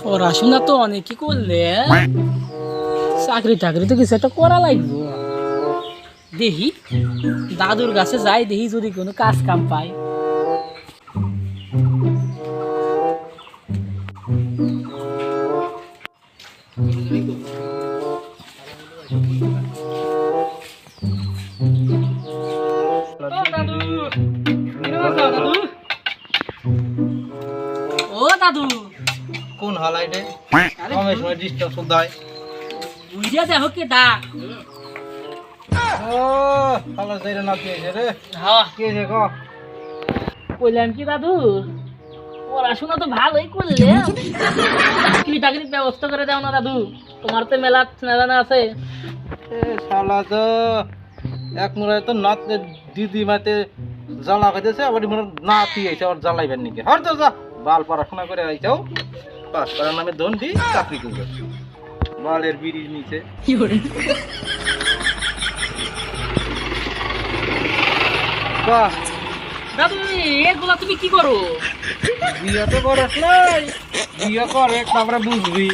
পড়াশোনা তো অনেকই করলে, চাকরি টাকরি তো কিছু একটা করা লাগবে। দেখি দাদুর কাছে যাই, দেখি যদি কোনো কাজ কাম পাই। ও দাদু, কোন হালাইটে সময় সময় ডিস্টার্ব শুনতে হয়। বুঝিয়া দেখো কে ডাক। ও হালা যাইরে না পেয়েছে রে। হ্যাঁ, কে যে ক বললাম কি দাদু, পড়াশোনা তো ভালোই করলে, চাকরি টাকরির ব্যবস্থা করে দাও না দাদু, তোমার তো মেলা জানা আছে। এ শালা তো এক মুরায় তো নাত দিদি মাতে জ্বালা খাইতেছে, আবার মনে নাতি আইছে আবার জ্বালাইবেন নাকি। হর তো যা বাল পড়াশোনা করে আইছাও, পাস করার নামে দন্ডি চাকরি করবে, বালের বিড়ি নিচে। কি করে বাহ, দাদু, এগুলা তুমি কি করো? বিয়ে তো করাস নাই, বিয়ে করে তারপরে বুঝবি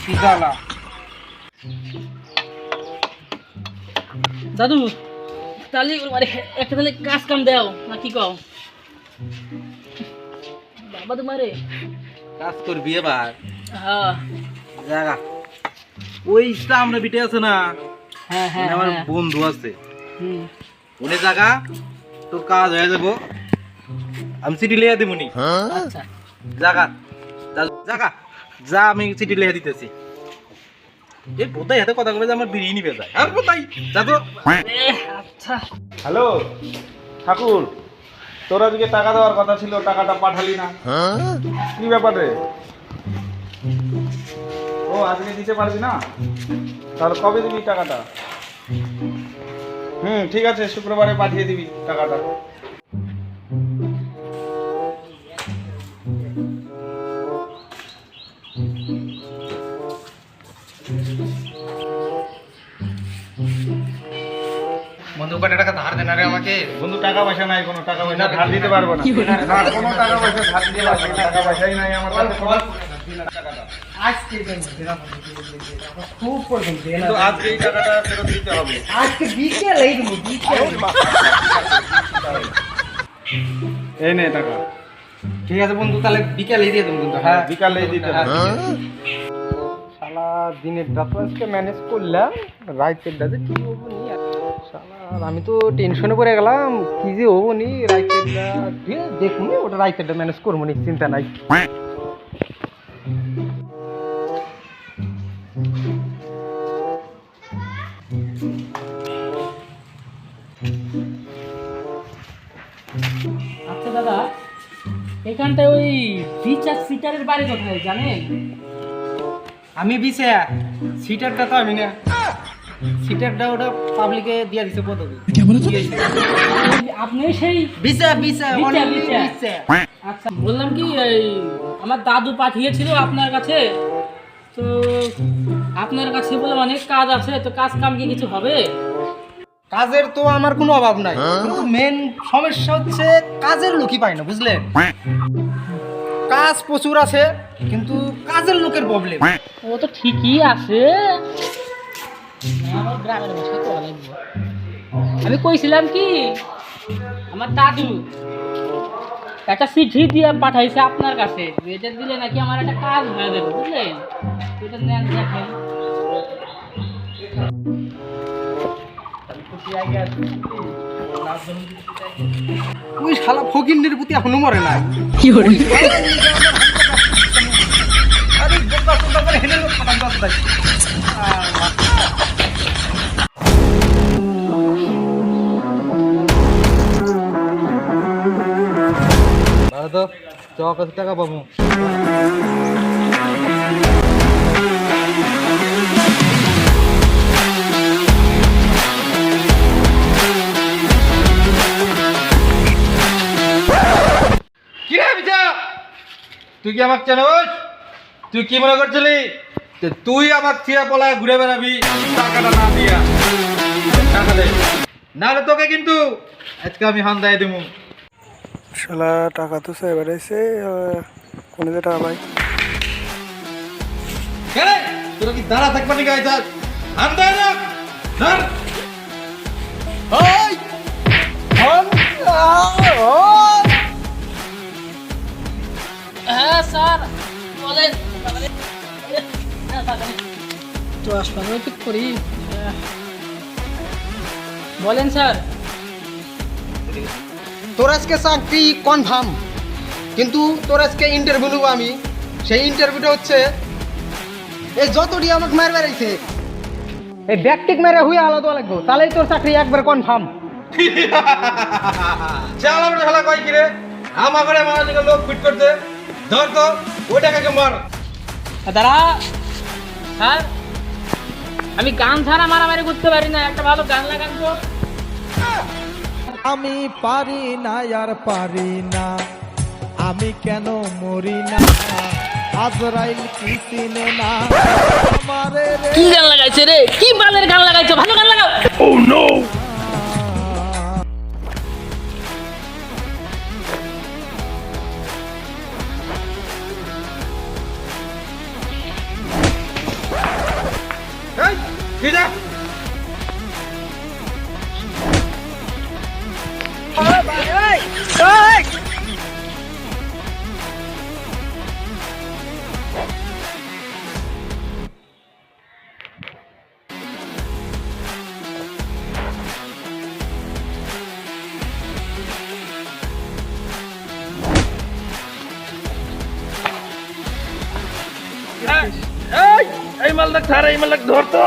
কি জ্বালা। দাদু তাহলে মানে একটা তাহলে কাজ কাম দাও না, কি কও বাবা তোমারে? কাজ করবি এবার হ্যাঁ জায়গা ওই আমরা বিটে আছে না, হ্যাঁ হ্যাঁ, আমার হ্যাঁ। বন্ধু আছে, হুম। উনি জায়গা তোর কাজ হয়ে যাবো, আমি চিঠি লিখে দিবনি। আচ্ছা জায়গা জায়গা যা, আমি চিঠি লিখে দিতেছি। এই বোধাই হাতে কথা কবে যে আমার বিড়ি নিবে যায়, আর বোধাই যা তো। আচ্ছা হ্যালো ঠাকুর, তোর আজকে টাকা দেওয়ার কথা ছিল, টাকাটা পাঠালি না, কি ব্যাপারে? ও আজকে দিতে পারবি না? তাহলে কবে দিবি টাকাটা? ঠিক আছে, শুক্রবারে পাঠিয়ে দিবি টাকাটা। বন্ধু কত টাকা ধার দেন রে আমাকে? বন্ধু টাকা পয়সা নাই, কোনো টাকা পয়সা ধার দিতে পারবো না, না কোনো টাকা পয়সা ধার দিতে পারবো না, টাকা পয়সাই নাই আমার কাছে। কিন্তু আজকে এই টাকাটা ফেরত দিতে হবে। এই নে টাকা। ঠিক আছে বন্ধু, তাহলে বিকালেই দিয়ে দেবো কিন্তু। হ্যাঁ বিকালেই দিতে হবে। শালা দিনের ডাক আজকে ম্যানেজ করলাম, রাইতের ডাকে কি হবো নি। শালা আমি তো টেনশনে পড়ে গেলাম, কি যে হবো নি রাইতের ডাক। দেখুন ওটা রাইতের ডাক ম্যানেজ করবো নি, চিন্তা নাই। আচ্ছা দাদা, এখানটায় ওই রিচার্জ সিটারের বাড়ি কোথায় জানেন? আমি বিছে সিটারটা তো আমি না, সিটারটা ওটা পাবলিকে দিয়ে দিছে পদবি। আপনি সেই বিছে বিছে বিছে, only বিছে। বিছে। আচ্ছা, বললাম কি এই আমার দাদু পাঠিয়েছিল আপনার কাছে, তো আপনার কাছে বলে অনেক কাজ আছে, তো কাজ কাম কি কিছু হবে? কাজের তো আমার কোনো অভাব নাই, কিন্তু মেন সমস্যা হচ্ছে কাজের লোকই পাই না, বুঝলেন? কাজ প্রচুর আছে, কিন্তু কাজের লোকের প্রবলেম। ও তো ঠিকই আছে, আমার গ্রামের ভাষায় তো অনেক। আমি কইছিলাম কি, আমার দাদু একটা চিঠি দিয়ে পাঠাইছে আপনার কাছে, এটা দিলে নাকি আমার একটা কাজ হয়ে যাবে, বুঝলেন? এটা নেন, দেখেন। ওই শালা ফকিন্নের প্রতি এখনো মরে নাই। কি করে আরে বোকা টোকা করে হেলে লোক খাটাম কাজ নাই। ভালো তো চ কত টাকা পাবো? কি রে বিজা, তুই কি আমাকে চেনোস? তুই কি মনে করছিলি যে তুই আমার ছিয়া পলায় ঘুরে বেড়াবি টাকাটা না দিয়া? টাকা দে, নাহলে তোকে কিন্তু আজকে আমি হান্দায় দেবো। শালা টাকা তো চাই বেড়াইছে, কোন যে টাকা পাই। কেন তোরা কি দাঁড়া থাকবা নাকি আইতা হাত দে না ধর ওই হ্যাঁ স্যার বলেন তো আসলে ঠিক করি বলেন স্যার তোর আজকে চাকরি কনফার্ম, কিন্তু তোর আজকে ইন্টারভিউ নেবো আমি। সেই ইন্টারভিউটা হচ্ছে এই যতটি আমাকে মার বেড়াইছে এই ব্যাকটিক মেরে হয়ে আলাদা লাগবো, তাহলেই তোর চাকরি একবার কনফার্ম। চাল আমরা খেলা কই কি রে আমার ঘরে আমার দিকে লোক ফিট করতে ধর তো ওইটাকে মার দাঁড়া স্যার, আমি গান ছাড়া মারামারি করতে পারি না, একটা ভালো গান লাগান তো। আমি পারি না আর পারি না, আমি কেন মরি না, আজরাইল কি চিনে না আমারে রে। কি গান লাগাইছে রে, কি বালের গান লাগাইছো, ভালো গান লাগাও। এই কি যা এই মালটা ছাড়া এই মালটা ধরতো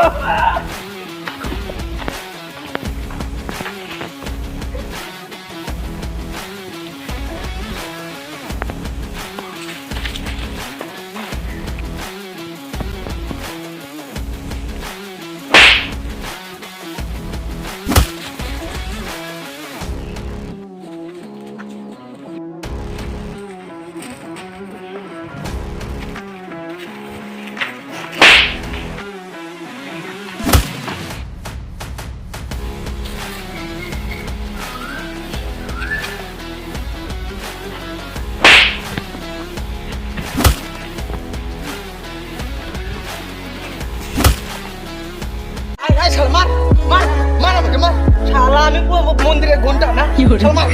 মার মার মার আমাকে মার, শালা আমি মন্দিরের ঘন্টা না, কি হলো? মার।